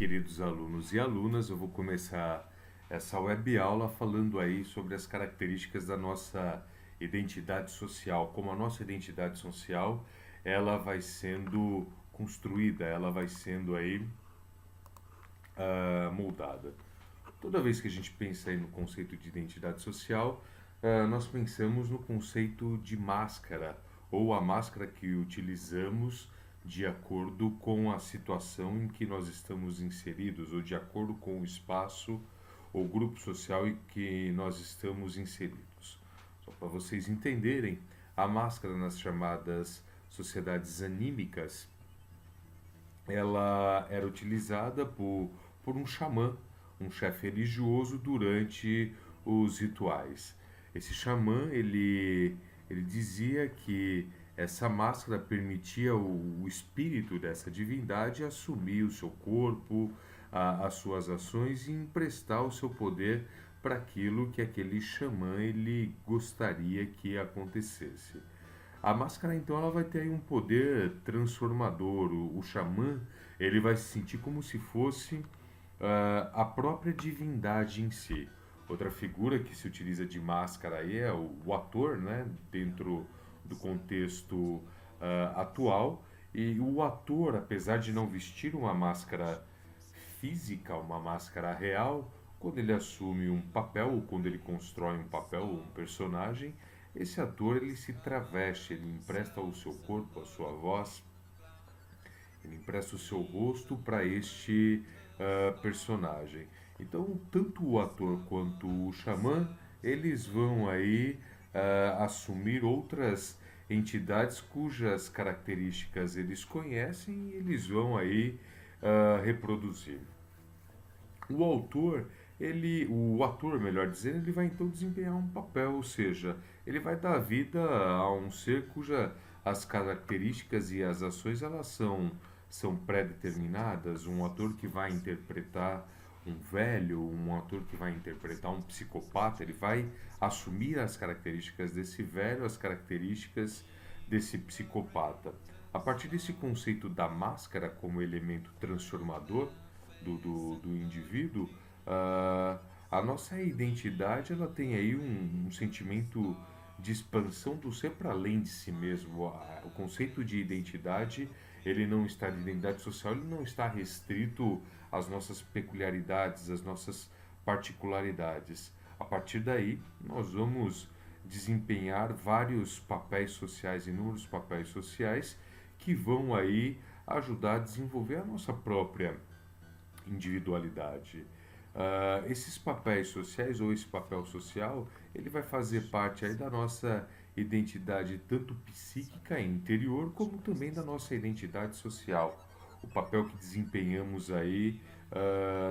queridos alunos e alunas, eu vou começar essa web aula falando aí sobre as características da nossa identidade social, como a nossa identidade social ela vai sendo construída, ela vai sendo aí moldada. Toda vez que a gente pensa aí no conceito de identidade social, nós pensamos no conceito de máscara, ou a máscara que utilizamos de acordo com a situação em que nós estamos inseridos, ou de acordo com o espaço ou grupo social em que nós estamos inseridos. Só para vocês entenderem, a máscara nas chamadas sociedades anímicas, ela era utilizada por um xamã, um chefe religioso durante os rituais. Esse xamã, ele dizia que essa máscara permitia o espírito dessa divindade assumir o seu corpo, as suas ações e emprestar o seu poder para aquilo que aquele xamã ele gostaria que acontecesse. A máscara então ela vai ter aí um poder transformador. O xamã ele vai se sentir como se fosse a própria divindade em si. Outra figura que se utiliza de máscara aí é o ator, né, dentro do contexto atual. E o ator, apesar de não vestir uma máscara física, uma máscara real, quando ele assume um papel ou quando ele constrói um papel ou um personagem, esse ator ele se traveste, ele empresta o seu corpo, a sua voz, ele empresta o seu rosto para este personagem. Então, tanto o ator quanto o xamã, eles vão aí assumir outras entidades cujas características eles conhecem e eles vão aí reproduzir. O autor, o ator, melhor dizendo, ele vai então desempenhar um papel, ou seja, ele vai dar vida a um ser cuja as características e as ações elas são pré-determinadas. Um ator que vai interpretar um velho, um ator que vai interpretar um psicopata, ele vai assumir as características desse velho, as características desse psicopata. A partir desse conceito da máscara como elemento transformador do indivíduo, a nossa identidade ela tem aí um sentimento de expansão do ser para além de si mesmo. O conceito de identidade, ele não está de identidade social, ele não está restrito às nossas peculiaridades, às nossas particularidades. A partir daí, nós vamos desempenhar vários papéis sociais, inúmeros papéis sociais que vão aí ajudar a desenvolver a nossa própria individualidade. Esses papéis sociais ou esse papel social, ele vai fazer parte aí da nossa identidade tanto psíquica interior como também da nossa identidade social, o papel que desempenhamos aí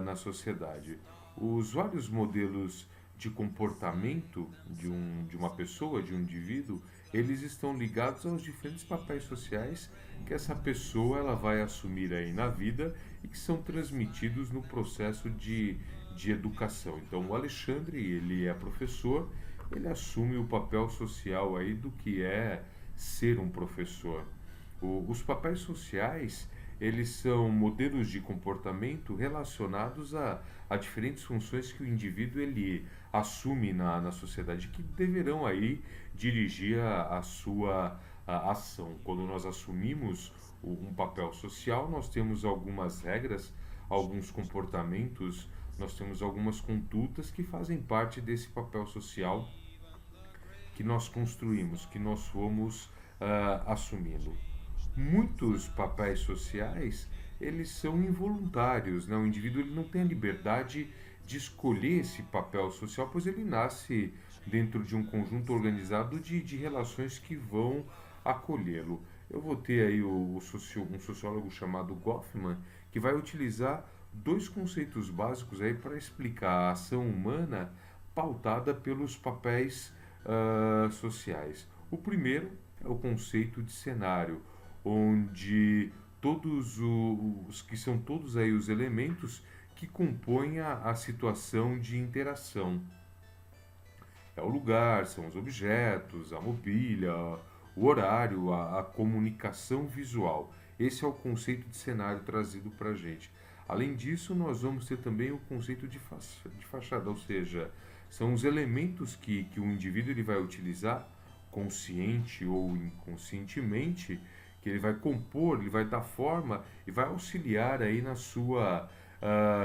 na sociedade. Os vários modelos de comportamento de uma pessoa, de um indivíduo, eles estão ligados aos diferentes papéis sociais que essa pessoa ela vai assumir aí na vida e que são transmitidos no processo de educação. Então, o Alexandre, ele é professor, ele assume o papel social aí do que é ser um professor. Os papéis sociais, eles são modelos de comportamento relacionados a diferentes funções que o indivíduo ele assume na sociedade, que deverão aí dirigir a sua ação. Quando nós assumimos um papel social, nós temos algumas regras, alguns comportamentos, nós temos algumas condutas que fazem parte desse papel social que nós construímos, que nós fomos assumindo. Muitos papéis sociais, eles são involuntários, né? O indivíduo ele não tem a liberdade de escolher esse papel social, pois ele nasce dentro de um conjunto organizado de relações que vão acolhê-lo. Eu vou ter aí um sociólogo chamado Goffman, que vai utilizar dois conceitos básicos aí para explicar a ação humana pautada pelos papéis sociais. O primeiro é o conceito de cenário, onde todos os que são todos aí os elementos que compõem a situação de interação. É o lugar, são os objetos, a mobília, o horário, a comunicação visual. Esse é o conceito de cenário trazido para a gente. Além disso, nós vamos ter também o conceito de fachada, ou seja, são os elementos que o indivíduo ele vai utilizar, consciente ou inconscientemente, que ele vai compor, ele vai dar forma e vai auxiliar aí na sua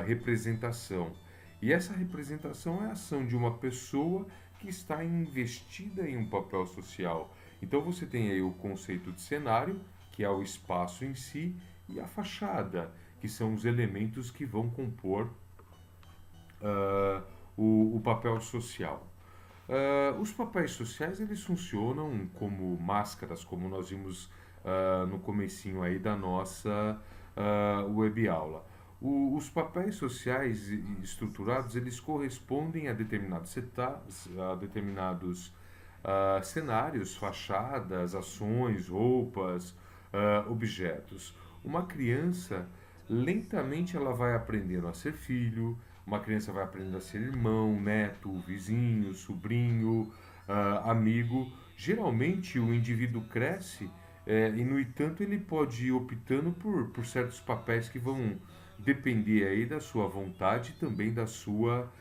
representação. E essa representação é a ação de uma pessoa que está investida em um papel social. Então você tem aí o conceito de cenário, que é o espaço em si, e a fachada, que são os elementos que vão compor ah, o papel social. Os papéis sociais eles funcionam como máscaras, como nós vimos no comecinho aí da nossa web aula. Os papéis sociais estruturados eles correspondem a determinados a determinados cenários, fachadas, ações, roupas, objetos. Uma criança lentamente ela vai aprendendo a ser filho, uma criança vai aprendendo a ser irmão, neto, vizinho, sobrinho, amigo. Geralmente o indivíduo cresce e, no entanto, ele pode ir optando por certos papéis que vão depender aí da sua vontade e também da sua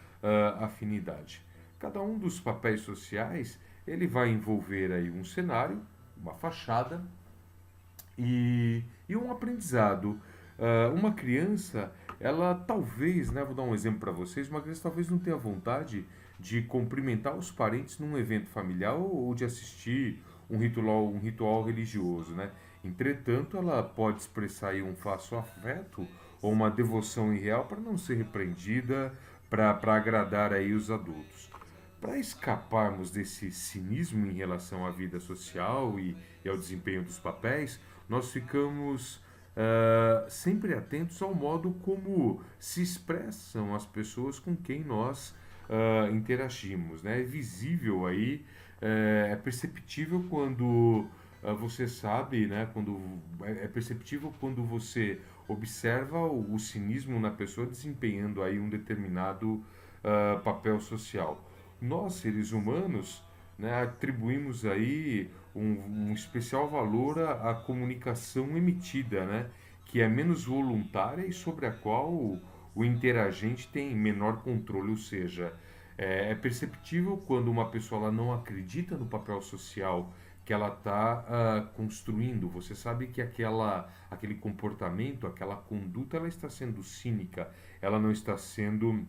afinidade. Cada um dos papéis sociais ele vai envolver aí um cenário, uma fachada e um aprendizado. Uma criança, ela talvez, né, vou dar um exemplo para vocês, uma criança talvez não tenha vontade de cumprimentar os parentes num evento familiar ou de assistir um ritual religioso, né? Entretanto, ela pode expressar aí um falso afeto ou uma devoção irreal para não ser repreendida, para agradar aí os adultos. Para escaparmos desse cinismo em relação à vida social e ao desempenho dos papéis, nós ficamos sempre atentos ao modo como se expressam as pessoas com quem nós interagimos. Né? É visível aí, é perceptível quando você sabe, né? É perceptível quando você observa o cinismo na pessoa desempenhando aí um determinado papel social. Nós, seres humanos, né, atribuímos aí um especial valor à comunicação emitida, né, que é menos voluntária e sobre a qual o interagente tem menor controle, ou seja, é perceptível quando uma pessoa ela não acredita no papel social que ela está construindo. Você sabe que aquele comportamento, aquela conduta, ela está sendo cínica, ela não está sendo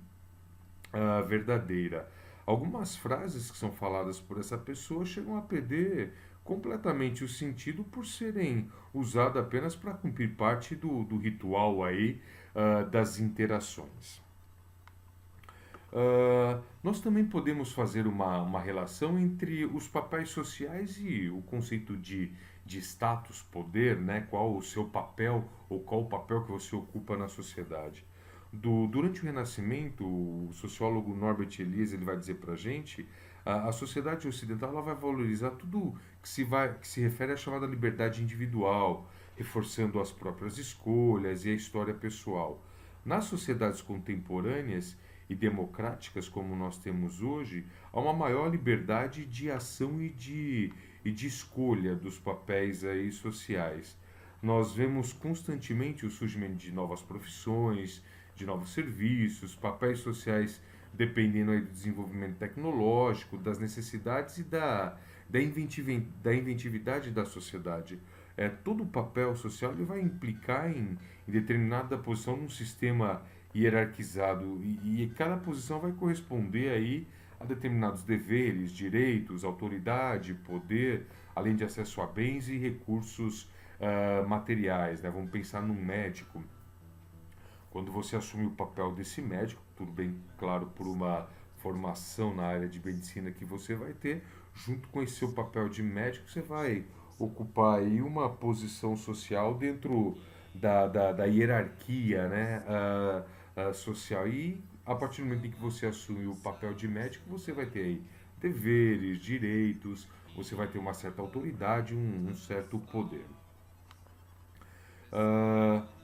verdadeira. Algumas frases que são faladas por essa pessoa chegam a perder completamente o sentido por serem usadas apenas para cumprir parte do ritual aí das interações. Nós também podemos fazer uma relação entre os papéis sociais e o conceito de status, poder, né? Qual o seu papel ou qual o papel que você ocupa na sociedade. Durante o Renascimento, o sociólogo Norbert Elias ele vai dizer para a gente a sociedade ocidental ela vai valorizar tudo que se refere à chamada liberdade individual, reforçando as próprias escolhas e a história pessoal. Nas sociedades contemporâneas e democráticas como nós temos hoje, há uma maior liberdade de ação e de escolha dos papéis aí sociais. Nós vemos constantemente o surgimento de novas profissões, de novos serviços, papéis sociais dependendo aí do desenvolvimento tecnológico, das necessidades e da inventividade da sociedade. Todo o papel social ele vai implicar em determinada posição num sistema hierarquizado e cada posição vai corresponder aí a determinados deveres, direitos, autoridade, poder, além de acesso a bens e recursos materiais. Né? Vamos pensar num médico. Quando você assume o papel desse médico, tudo bem, claro, por uma formação na área de medicina que você vai ter, junto com esse seu papel de médico, você vai ocupar aí uma posição social dentro da hierarquia, né, social. E a partir do momento em que você assume o papel de médico, você vai ter aí deveres, direitos, você vai ter uma certa autoridade, um certo poder.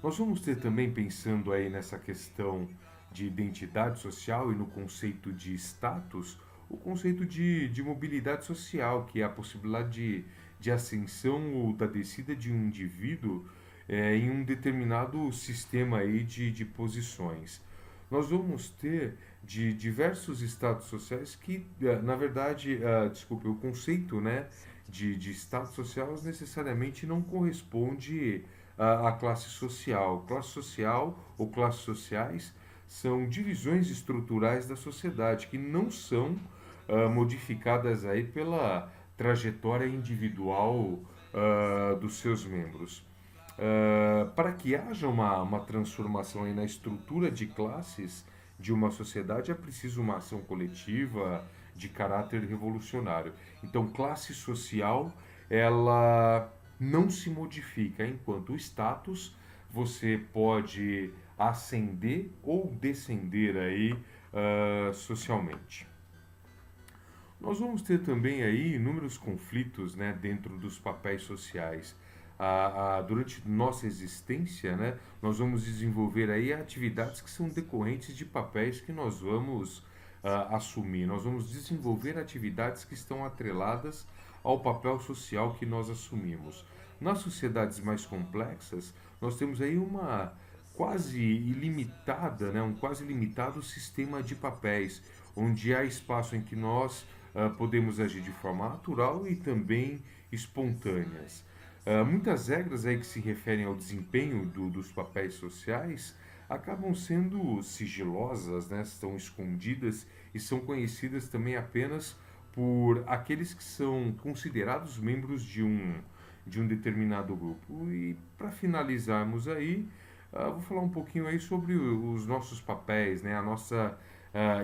Nós vamos ter também, pensando aí nessa questão de identidade social e no conceito de status, o conceito de mobilidade social, que é a possibilidade de ascensão ou da descida de um indivíduo em um determinado sistema aí de posições. Nós vamos ter de diversos estados sociais que, na verdade, desculpe, o conceito, né, de estado social necessariamente não corresponde à classe social. Classe social ou classes sociais são divisões estruturais da sociedade que não são modificadas aí pela trajetória individual dos seus membros. Para que haja uma transformação aí na estrutura de classes de uma sociedade, é preciso uma ação coletiva de caráter revolucionário. Então, classe social, ela não se modifica, enquanto o status você pode ascender ou descender aí socialmente. Nós vamos ter também aí inúmeros conflitos, né, dentro dos papéis sociais. Durante nossa existência, né, nós vamos desenvolver aí atividades que são decorrentes de papéis que nós vamos assumir. Nós vamos desenvolver atividades que estão atreladas ao papel social que nós assumimos. Nas sociedades mais complexas, nós temos aí uma quase ilimitada, né, um quase limitado sistema de papéis, onde há espaço em que nós podemos agir de forma natural e também espontâneas. Muitas regras aí que se referem ao desempenho dos papéis sociais acabam sendo sigilosas, né? Estão escondidas e são conhecidas também apenas por aqueles que são considerados membros de um determinado grupo. E para finalizarmos aí, vou falar um pouquinho aí sobre os nossos papéis, né? A nossa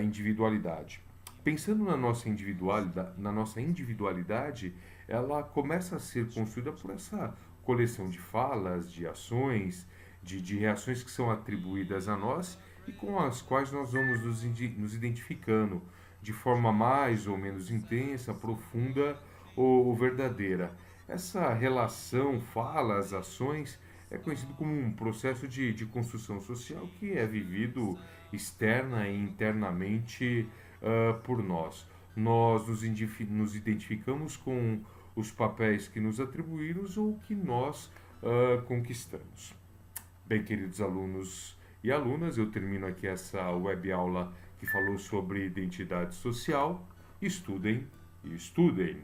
individualidade. Pensando na nossa individualidade, ela começa a ser construída por essa coleção de falas, de ações, de reações que são atribuídas a nós e com as quais nós vamos nos identificando de forma mais ou menos intensa, profunda ou verdadeira. Essa relação, falas, ações, é conhecido como um processo de construção social que é vivido externa e internamente por nós. Nós nos identificamos com os papéis que nos atribuímos ou que nós conquistamos. Bem, queridos alunos e alunas, eu termino aqui essa web aula que falou sobre identidade social. Estudem e estudem!